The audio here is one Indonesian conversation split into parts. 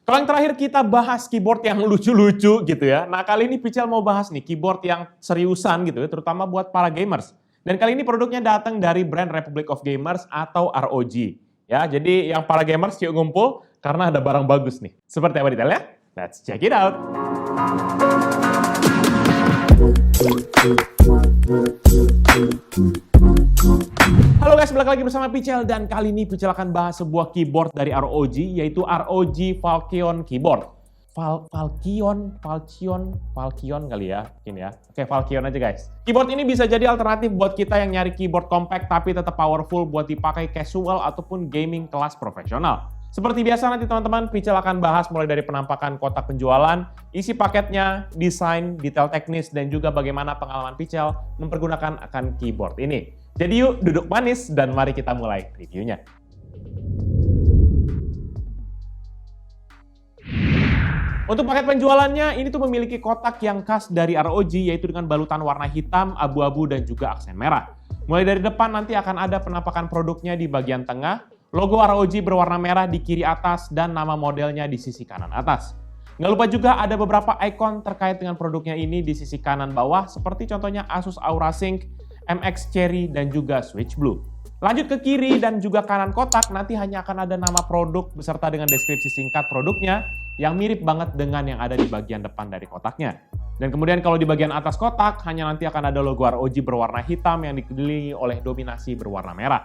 Kalau yang terakhir kita bahas keyboard yang lucu-lucu gitu ya. Nah kali ini Pichel mau bahas nih keyboard yang seriusan gitu ya, terutama buat para gamers. Dan kali ini produknya datang dari brand Republic of Gamers atau ROG. Ya, jadi yang para gamers yuk ngumpul karena ada barang bagus nih. Seperti apa detailnya? Let's check it out. Halo guys, balik lagi bersama Pichel dan kali ini Pichel akan bahas sebuah keyboard dari ROG yaitu ROG Falchion Keyboard. Falchion kali ya, mungkin ya. Oke, Falchion aja guys. Keyboard ini bisa jadi alternatif buat kita yang nyari keyboard compact tapi tetap powerful buat dipakai casual ataupun gaming kelas profesional. Seperti biasa nanti teman-teman, Pichel akan bahas mulai dari penampakan kotak penjualan, isi paketnya, desain, detail teknis, dan juga bagaimana pengalaman Pichel mempergunakan akan keyboard ini. Jadi yuk duduk manis dan mari kita mulai reviewnya. Untuk paket penjualannya, ini tuh memiliki kotak yang khas dari ROG yaitu dengan balutan warna hitam, abu-abu, dan juga aksen merah. Mulai dari depan nanti akan ada penampakan produknya di bagian tengah, logo ROG berwarna merah di kiri atas, dan nama modelnya di sisi kanan atas. Nggak lupa juga ada beberapa ikon terkait dengan produknya ini di sisi kanan bawah, seperti contohnya Asus Aura Sync, MX Cherry, dan juga Switch Blue. Lanjut ke kiri dan juga kanan kotak, nanti hanya akan ada nama produk beserta dengan deskripsi singkat produknya yang mirip banget dengan yang ada di bagian depan dari kotaknya. Dan kemudian kalau di bagian atas kotak, hanya nanti akan ada logo ROG berwarna hitam yang dikelilingi oleh dominasi berwarna merah.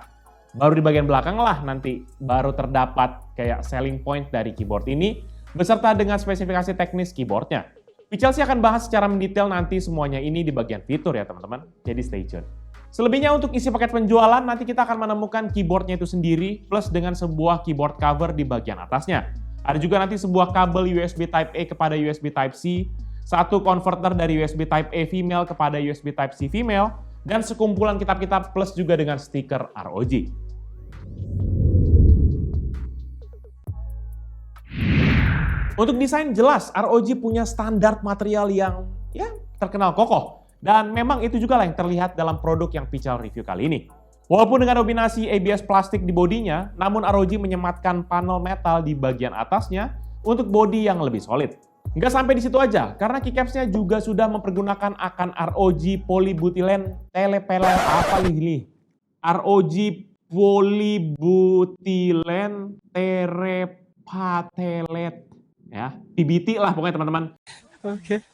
Baru di bagian belakang lah nanti baru terdapat kayak selling point dari keyboard ini, beserta dengan spesifikasi teknis keyboardnya. Pichel sih akan bahas secara mendetail nanti semuanya ini di bagian fitur ya teman-teman, jadi stay tune. Selebihnya untuk isi paket penjualan, nanti kita akan menemukan keyboardnya itu sendiri, plus dengan sebuah keyboard cover di bagian atasnya. Ada juga nanti sebuah kabel USB Type-A kepada USB Type-C, satu konverter dari USB Type-A female kepada USB Type-C female, dan sekumpulan kitab-kitab plus juga dengan stiker ROG. Untuk desain jelas, ROG punya standar material yang ya terkenal kokoh. Dan memang itu juga lah yang terlihat dalam produk yang Pichel review kali ini. Walaupun dengan dominasi ABS plastik di bodinya, namun ROG menyematkan panel metal di bagian atasnya untuk bodi yang lebih solid. Nggak sampai di situ aja, karena keycapsnya juga sudah mempergunakan akan ROG polybutylene ROG polybutylene terephthalate. Ya, PBT lah pokoknya teman-teman. Oke.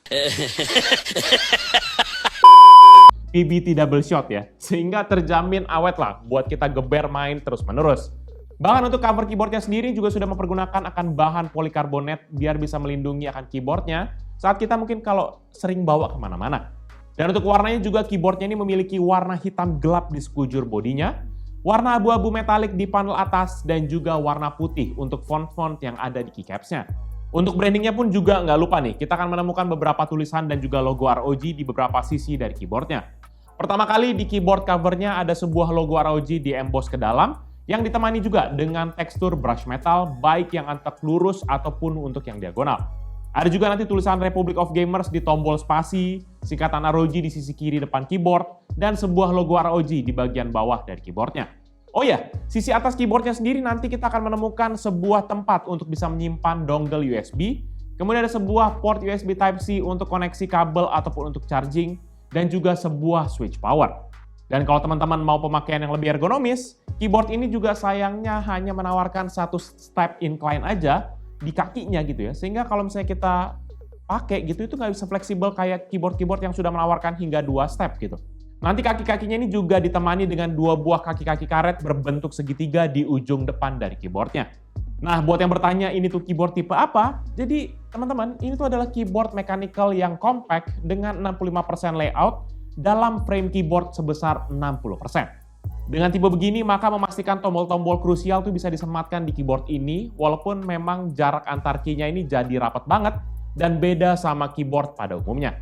PBT double shot ya, sehingga terjamin awet lah buat kita geber main terus-menerus. Bahkan untuk cover keyboardnya sendiri juga sudah mempergunakan akan bahan polikarbonat biar bisa melindungi akan keyboardnya saat kita mungkin kalau sering bawa kemana-mana. Dan untuk warnanya juga keyboardnya ini memiliki warna hitam gelap di sekujur bodinya, warna abu-abu metalik di panel atas, dan juga warna putih untuk font-font yang ada di keycapsnya. Untuk brandingnya pun juga nggak lupa nih, kita akan menemukan beberapa tulisan dan juga logo ROG di beberapa sisi dari keyboardnya. Pertama kali di keyboard covernya ada sebuah logo ROG di emboss ke dalam yang ditemani juga dengan tekstur brush metal baik yang antek lurus ataupun untuk yang diagonal. Ada juga nanti tulisan Republic of Gamers di tombol spasi, singkatan ROG di sisi kiri depan keyboard, dan sebuah logo ROG di bagian bawah dari keyboardnya. Oh ya, sisi atas keyboardnya sendiri nanti kita akan menemukan sebuah tempat untuk bisa menyimpan dongle USB, kemudian ada sebuah port USB Type-C untuk koneksi kabel ataupun untuk charging, dan juga sebuah switch power. Dan kalau teman-teman mau pemakaian yang lebih ergonomis, keyboard ini juga sayangnya hanya menawarkan satu step incline aja di kakinya gitu ya, sehingga kalau misalnya kita pakai gitu itu nggak bisa fleksibel kayak keyboard-keyboard yang sudah menawarkan hingga 2 step gitu. Nanti kaki-kakinya ini juga ditemani dengan 2 buah kaki-kaki karet berbentuk segitiga di ujung depan dari keyboardnya. Nah, buat yang bertanya ini tuh keyboard tipe apa? Jadi, teman-teman, ini tuh adalah keyboard mechanical yang compact dengan 65% layout dalam frame keyboard sebesar 60%. Dengan tipe begini, maka memastikan tombol-tombol krusial tuh bisa disematkan di keyboard ini, walaupun memang jarak antar key-nya ini jadi rapat banget dan beda sama keyboard pada umumnya.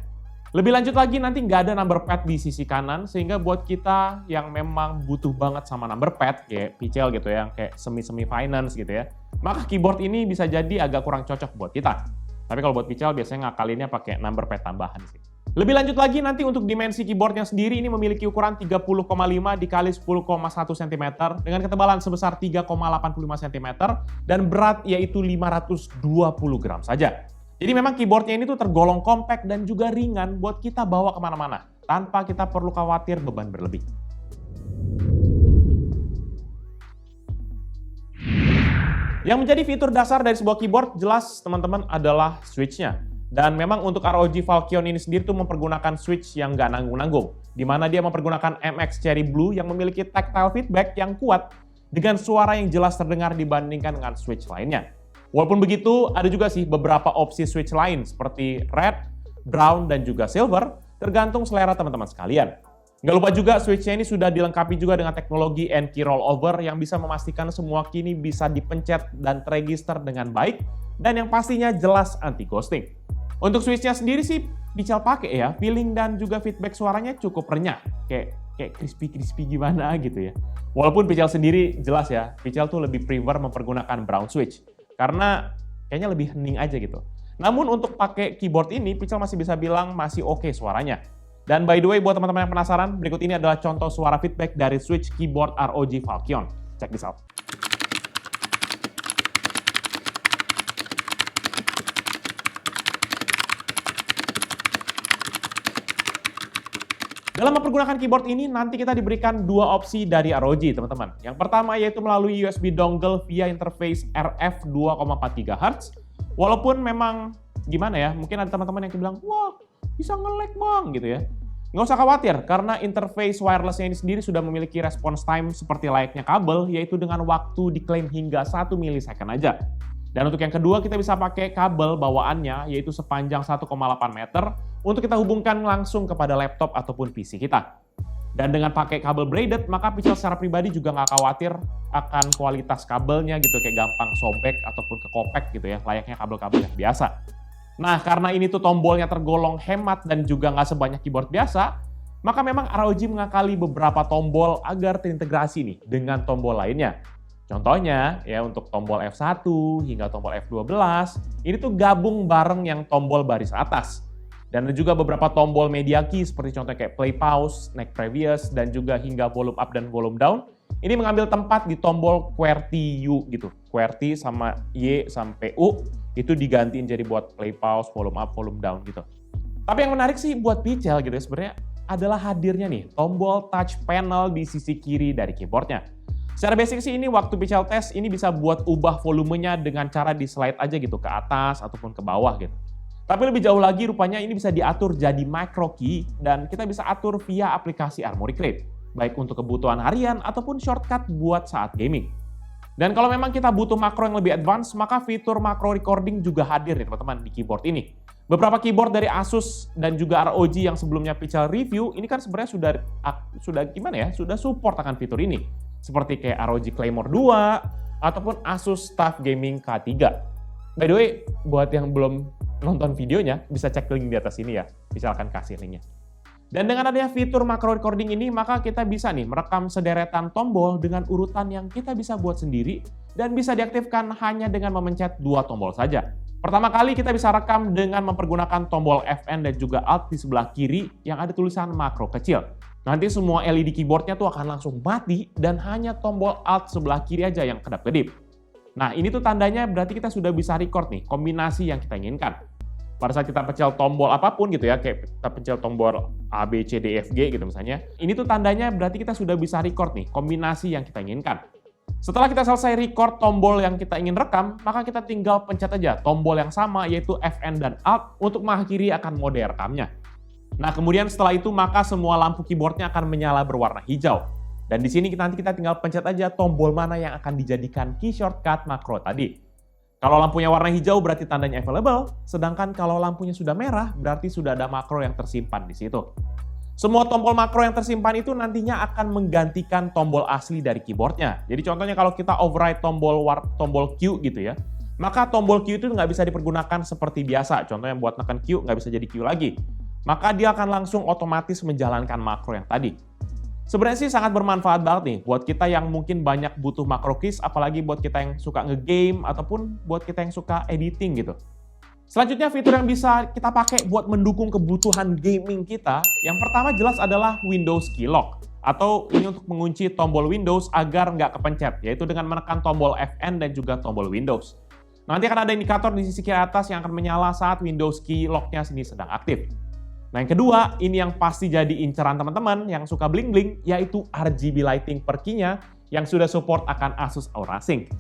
Lebih lanjut lagi, nanti nggak ada number pad di sisi kanan, sehingga buat kita yang memang butuh banget sama number pad, kayak Pichel gitu ya, kayak semi-semi finance gitu ya, maka keyboard ini bisa jadi agak kurang cocok buat kita. Tapi kalau buat Pichel biasanya ngakalinnya pakai number pad tambahan sih. Lebih lanjut lagi nanti untuk dimensi keyboardnya sendiri ini memiliki ukuran 30,5 dikali 10,1 cm dengan ketebalan sebesar 3,85 cm dan berat yaitu 520 gram saja. Jadi memang keyboardnya ini tuh tergolong compact dan juga ringan buat kita bawa kemana-mana tanpa kita perlu khawatir beban berlebih. Yang menjadi fitur dasar dari sebuah keyboard jelas teman-teman adalah switch-nya. Dan memang untuk ROG Falcon ini sendiri tuh mempergunakan switch yang nggak nanggung-nanggung. Di mana dia mempergunakan MX Cherry Blue yang memiliki tactile feedback yang kuat dengan suara yang jelas terdengar dibandingkan dengan switch lainnya. Walaupun begitu, ada juga sih beberapa opsi switch lain seperti red, brown, dan juga silver, tergantung selera teman-teman sekalian. Nggak lupa juga switch-nya ini sudah dilengkapi juga dengan teknologi N-key rollover yang bisa memastikan semua key ini bisa dipencet dan terregister dengan baik, dan yang pastinya jelas anti-ghosting. Untuk switch-nya sendiri sih Pichel pakai ya, feeling dan juga feedback suaranya cukup renyah, kayak crispy gimana gitu ya. Walaupun Pichel sendiri jelas ya, Pichel tuh lebih prefer mempergunakan brown switch. Karena kayaknya lebih hening aja gitu. Namun untuk pakai keyboard ini, Pichel masih bisa bilang masih oke suaranya. Dan by the way, buat teman-teman yang penasaran, berikut ini adalah contoh suara feedback dari switch keyboard ROG Falcon. Check this out. Dalam mempergunakan keyboard ini, nanti kita diberikan dua opsi dari ROG, teman-teman. Yang pertama yaitu melalui USB dongle via interface RF 2,4 GHz. Walaupun memang, gimana ya, mungkin ada teman-teman yang bilang, wah, bisa nge-lag bang, gitu ya. Nggak usah khawatir, karena interface wirelessnya ini sendiri sudah memiliki response time seperti layaknya kabel, yaitu dengan waktu diklaim hingga 1 milisecond aja. Dan untuk yang kedua, kita bisa pakai kabel bawaannya, yaitu sepanjang 1,8 meter, untuk kita hubungkan langsung kepada laptop ataupun PC kita. Dan dengan pakai kabel braided, maka Pichel secara pribadi juga nggak khawatir akan kualitas kabelnya gitu, kayak gampang sobek ataupun kekopek gitu ya, layaknya kabel-kabel yang biasa. Nah, karena ini tuh tombolnya tergolong hemat dan juga nggak sebanyak keyboard biasa, maka memang ROG mengakali beberapa tombol agar terintegrasi nih dengan tombol lainnya. Contohnya, ya untuk tombol F1 hingga tombol F12, ini tuh gabung bareng yang tombol baris atas. Dan ada juga beberapa tombol media key seperti contohnya kayak play pause, next previous, dan juga hingga volume up dan volume down. Ini mengambil tempat di tombol QWERTY U gitu. QWERTY sama Y sampai U itu digantiin jadi buat play pause, volume up, volume down gitu. Tapi yang menarik sih buat Pichel gitu ya sebenarnya adalah hadirnya nih tombol touch panel di sisi kiri dari keyboardnya. Secara basic sih ini waktu Pichel tes ini bisa buat ubah volumenya dengan cara di slide aja gitu ke atas ataupun ke bawah gitu. Tapi lebih jauh lagi rupanya ini bisa diatur jadi micro key dan kita bisa atur via aplikasi Armoury Crate. Baik untuk kebutuhan harian ataupun shortcut buat saat gaming. Dan kalau memang kita butuh makro yang lebih advance, maka fitur macro recording juga hadir nih teman-teman di keyboard ini. Beberapa keyboard dari Asus dan juga ROG yang sebelumnya Pichel review, ini kan sebenarnya sudah gimana ya, sudah support akan fitur ini. Seperti kayak ROG Claymore 2, ataupun Asus TUF Gaming K3. By the way, buat yang belum nonton videonya, bisa cek link di atas ini ya, Pichel akan kasih linknya. Dan dengan adanya fitur macro recording ini, maka kita bisa nih merekam sederetan tombol dengan urutan yang kita bisa buat sendiri dan bisa diaktifkan hanya dengan memencet dua tombol saja. Pertama kali kita bisa rekam dengan mempergunakan tombol Fn dan juga Alt di sebelah kiri yang ada tulisan makro kecil. Nanti semua LED keyboardnya tuh akan langsung mati dan hanya tombol Alt sebelah kiri aja yang kedap-kedip. Nah ini tuh tandanya berarti kita sudah bisa record nih kombinasi yang kita inginkan. Pada saat kita pencet tombol apapun gitu ya, kayak kita pencet tombol A, B, C, D, F, G gitu misalnya, ini tuh tandanya berarti kita sudah bisa record nih kombinasi yang kita inginkan. Setelah kita selesai record tombol yang kita ingin rekam, maka kita tinggal pencet aja tombol yang sama yaitu Fn dan Alt untuk mengakhiri akan mode rekamnya. Nah kemudian setelah itu maka semua lampu keyboardnya akan menyala berwarna hijau. Dan di sini nanti kita tinggal pencet aja tombol mana yang akan dijadikan key shortcut makro tadi. Kalau lampunya warna hijau berarti tandanya available, sedangkan kalau lampunya sudah merah berarti sudah ada makro yang tersimpan di situ. Semua tombol makro yang tersimpan itu nantinya akan menggantikan tombol asli dari keyboardnya. Jadi contohnya kalau kita override tombol Q gitu ya, maka tombol Q itu nggak bisa dipergunakan seperti biasa. Contohnya buat tekan Q nggak bisa jadi Q lagi. Maka dia akan langsung otomatis menjalankan makro yang tadi. Sebenarnya sih sangat bermanfaat banget nih buat kita yang mungkin banyak butuh macro keys, apalagi buat kita yang suka nge-game ataupun buat kita yang suka editing gitu. Selanjutnya fitur yang bisa kita pakai buat mendukung kebutuhan gaming kita, yang pertama jelas adalah Windows Key Lock. Atau ini untuk mengunci tombol Windows agar nggak kepencet, yaitu dengan menekan tombol Fn dan juga tombol Windows. Nanti akan ada indikator di sisi kiri atas yang akan menyala saat Windows Key Lock-nya sini sedang aktif. Nah yang kedua, ini yang pasti jadi inceran teman-teman yang suka bling-bling, yaitu RGB lighting per key-nya yang sudah support akan Asus Aura Sync.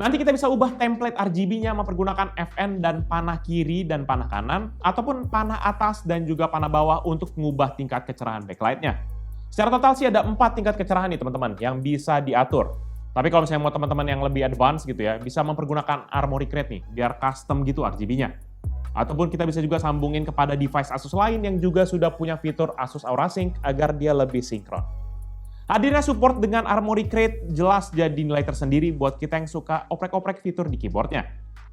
Nanti kita bisa ubah template RGB-nya mempergunakan Fn dan panah kiri dan panah kanan, ataupun panah atas dan juga panah bawah untuk mengubah tingkat kecerahan backlight-nya. Secara total sih ada 4 tingkat kecerahan nih teman-teman yang bisa diatur. Tapi kalau misalnya mau teman-teman yang lebih advance gitu ya, bisa mempergunakan Armoury Crate nih, biar custom gitu RGB-nya. Ataupun kita bisa juga sambungin kepada device Asus lain yang juga sudah punya fitur Asus Aura Sync agar dia lebih sinkron. Hadirnya support dengan Armoury Crate jelas jadi nilai tersendiri buat kita yang suka oprek-oprek fitur di keyboardnya.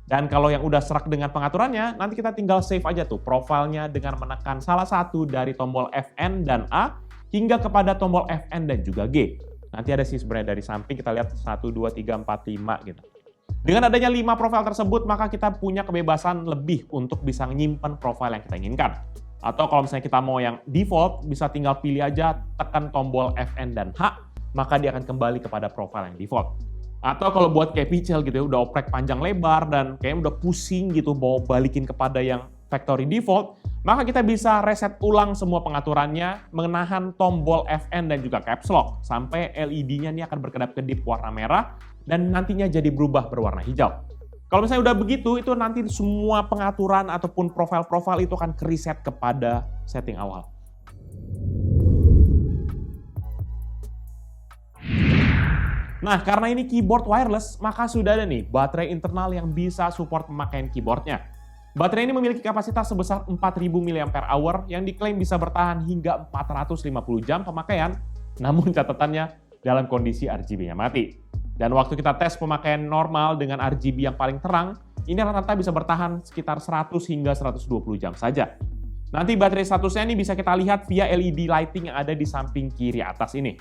Dan kalau yang udah serak dengan pengaturannya, nanti kita tinggal save aja tuh profilnya dengan menekan salah satu dari tombol Fn dan A hingga kepada tombol Fn dan juga G. Nanti ada sih sebenarnya dari samping kita lihat 1, 2, 3, 4, 5 gitu. Dengan adanya 5 profil tersebut, maka kita punya kebebasan lebih untuk bisa menyimpan profil yang kita inginkan. Atau kalau misalnya kita mau yang default, bisa tinggal pilih aja, tekan tombol Fn dan H, maka dia akan kembali kepada profil yang default. Atau kalau buat kayak Pichel gitu ya, udah oprek panjang lebar dan kayaknya udah pusing gitu mau balikin kepada yang factory default, maka kita bisa reset ulang semua pengaturannya, menahan tombol Fn dan juga caps lock, sampai LED-nya ini akan berkedap-kedip warna merah, dan nantinya jadi berubah berwarna hijau. Kalau misalnya udah begitu, itu nanti semua pengaturan ataupun profil-profil itu akan ke-reset kepada setting awal. Nah, karena ini keyboard wireless, maka sudah ada nih baterai internal yang bisa support pemakaian keyboardnya. Baterai ini memiliki kapasitas sebesar 4000 mAh yang diklaim bisa bertahan hingga 450 jam pemakaian, namun catatannya dalam kondisi RGB-nya mati. Dan waktu kita tes pemakaian normal dengan RGB yang paling terang, ini rata-rata bisa bertahan sekitar 100 hingga 120 jam saja. Nanti baterai statusnya ini bisa kita lihat via LED lighting yang ada di samping kiri atas ini.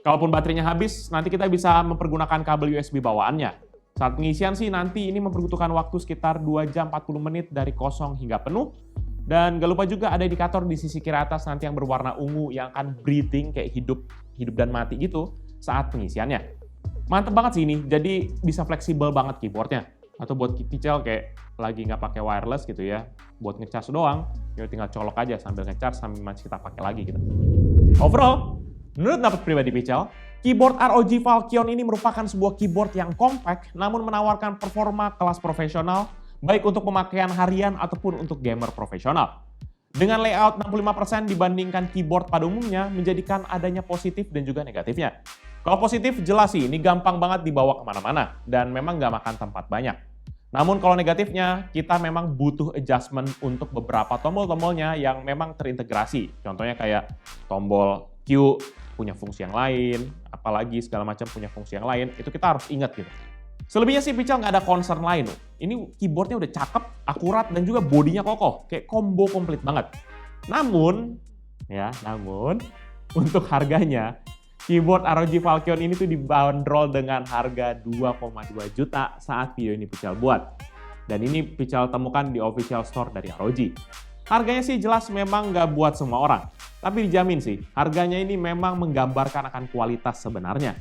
Kalaupun baterainya habis, nanti kita bisa mempergunakan kabel USB bawaannya. Saat pengisian sih nanti ini membutuhkan waktu sekitar 2 jam 40 menit dari kosong hingga penuh. Dan gak lupa juga ada indikator di sisi kiri atas nanti yang berwarna ungu yang akan breathing kayak hidup dan mati gitu saat pengisiannya. Mantep banget sih ini, jadi bisa fleksibel banget keyboardnya. Atau buat Pichel kayak lagi nggak pakai wireless gitu ya, buat ngecas doang, ya tinggal colok aja sambil ngecas sambil masih kita pakai lagi gitu. Overall, menurut pendapat pribadi Pichel, keyboard ROG Falchion ini merupakan sebuah keyboard yang compact namun menawarkan performa kelas profesional, baik untuk pemakaian harian ataupun untuk gamer profesional. Dengan layout 65% dibandingkan keyboard pada umumnya menjadikan adanya positif dan juga negatifnya. Kalau positif jelas sih ini gampang banget dibawa kemana-mana dan memang nggak makan tempat banyak. Namun kalau negatifnya kita memang butuh adjustment untuk beberapa tombol-tombolnya yang memang terintegrasi. Contohnya kayak tombol Q punya fungsi yang lain, apalagi segala macam punya fungsi yang lain, itu kita harus ingat gitu. Selebihnya sih Pichel nggak ada concern lain loh. Ini keyboardnya udah cakep, akurat, dan juga bodinya kokoh. Kayak combo komplit banget. Namun, untuk harganya, keyboard ROG Falchion ini tuh dibanderol dengan harga 2,2 juta saat video ini Pichel buat. Dan ini Pichel temukan di official store dari ROG. Harganya sih jelas memang nggak buat semua orang. Tapi dijamin sih, harganya ini memang menggambarkan akan kualitas sebenarnya.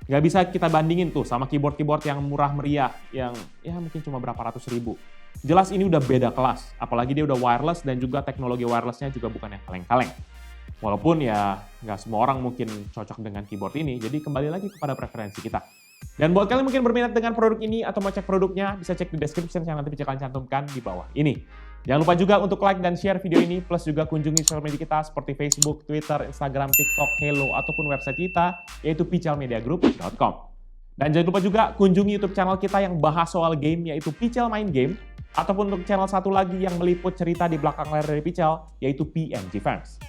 Nggak bisa kita bandingin tuh sama keyboard-keyboard yang murah meriah, yang ya mungkin cuma berapa ratus ribu. Jelas ini udah beda kelas, apalagi dia udah wireless dan juga teknologi wirelessnya juga bukan yang kaleng-kaleng. Walaupun ya nggak semua orang mungkin cocok dengan keyboard ini, jadi kembali lagi kepada preferensi kita. Dan buat kalian mungkin berminat dengan produk ini atau mau cek produknya, bisa cek di description yang nanti Pichel akan cantumkan di bawah ini. Jangan lupa juga untuk like dan share video ini, plus juga kunjungi sosial media kita seperti Facebook, Twitter, Instagram, TikTok, Hello, ataupun website kita, yaitu pichelmediagroup.com. Dan jangan lupa juga kunjungi YouTube channel kita yang bahas soal game, yaitu Pichel Main Game, ataupun untuk channel satu lagi yang meliput cerita di belakang layar dari Pichel, yaitu PNG Fans.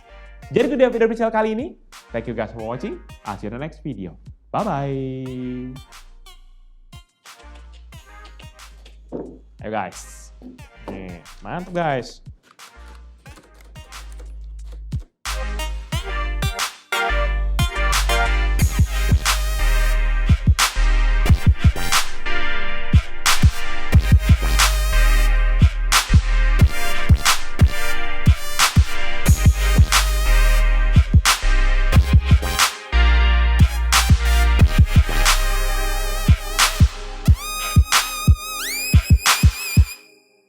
Jadi itu dia video Pichel kali ini. Thank you guys for watching. I'll see you in the next video. Bye-bye. Ayo guys. Nih, mantap guys.